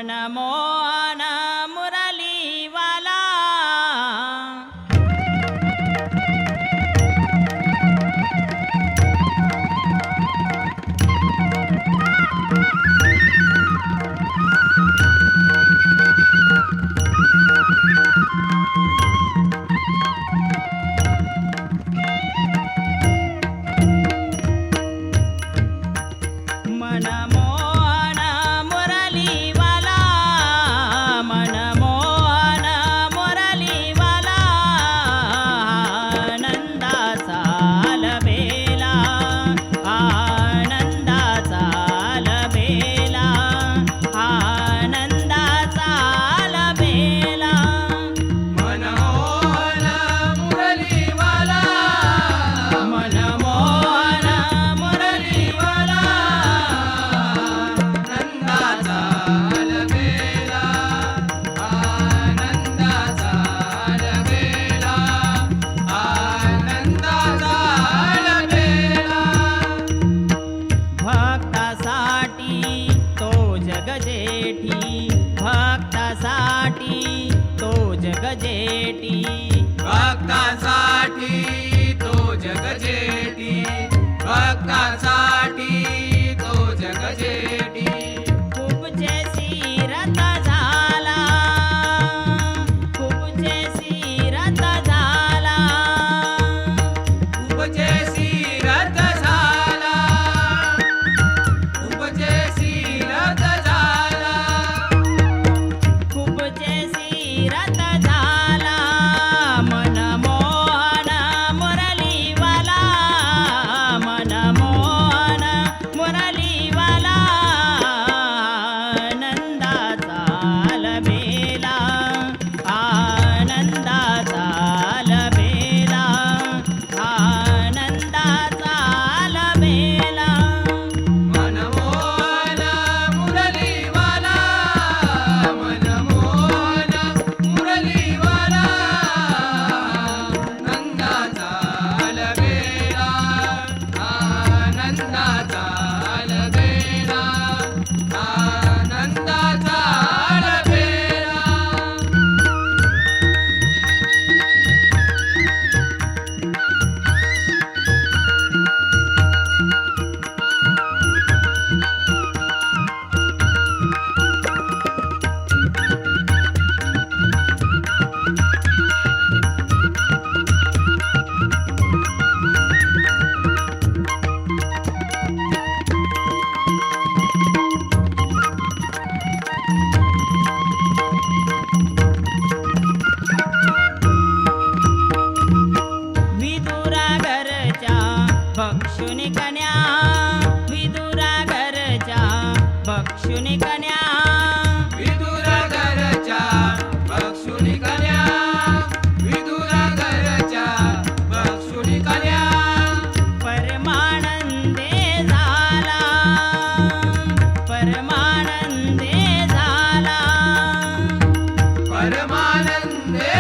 मनमोहन मुरलीवाला मनमोहन मुरलीवाला मनमोहन मुरलीवाला आनंदाचा लबेला आनंदाचा लबेला आनंदाचा लबेला मनमोहन मुरलीवाला मनमोहन मुरलीवाला आनंदाचा लबेला आनंदाचा लबेला आनंदाचा लबेला भक्तासाठी तो जगजेठी भक्तासाठी तो जगजेठी भक्तासाठी तो जगजेठी भक्तासाठी तो जगजेठी खूप सीरत झाला खूप सीरत झाला उपजे सीरत झाला उपजे सीरत झाला खूप सीरत झाला मनमोहन मुरलीवाला मनमोहन मुरलीवाला आनंदाचा लबेला आनंदाचा लबेला आनंदाचा लबेला मनमोहन मुरलीवाला मनमोहन मुरलीवाला नंदाचा लबेला आनंदाचा लबेला आनंदाचा लबेला विदुरा घरच्या भक्षुनी कन्या विदुरा घरच्या भक्षुनी कन्या विदुरा घरच्या भक्षुनी कन्या विदुरा घरच्या भक्षुनी कन्या परमानंदे झाला परमानंदे झाला परमानंदे